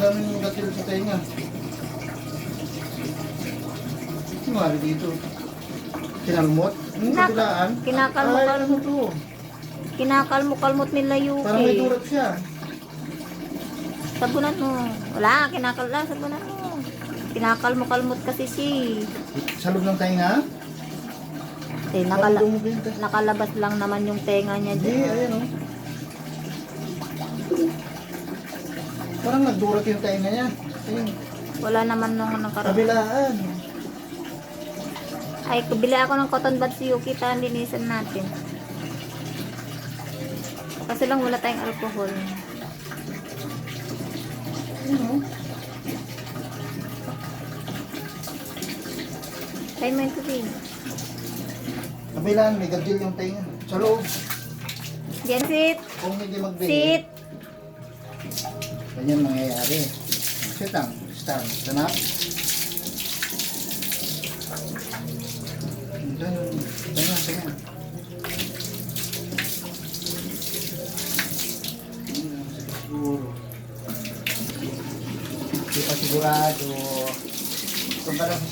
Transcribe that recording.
daming gatil sa tenga. Sumali dito. Kinalmot? Yung kabilaan? Ay, ano to? Kinakalmo-kalmot nila Yuki. Parang may durat siya. Sabunan mo. Wala, sabunan mo. Kinakalmo-kalmot kasi siya. Sa loob ng tenga? Eh, nakalabas lang naman yung tenga niya Hindi, dyan. ayan o. Parang nagdurat yung tenga niya. Ayun. Wala naman nung nakaraan. Kabilaan. Ay, bili ako ng cotton buds si Yuki, linisan natin. Kasi lang wala tayong alcohol. Ayun o. Tayo mo yung tubig. Kabilaan, may gadil yung tenga. Sa loob. Diyan, sit. Kung hindi magbili. Sit. Ganyan mangyayari. Sit lang. Stand. Stand. Ganyan. Siguro. Hindi pa sigurado. Kung parang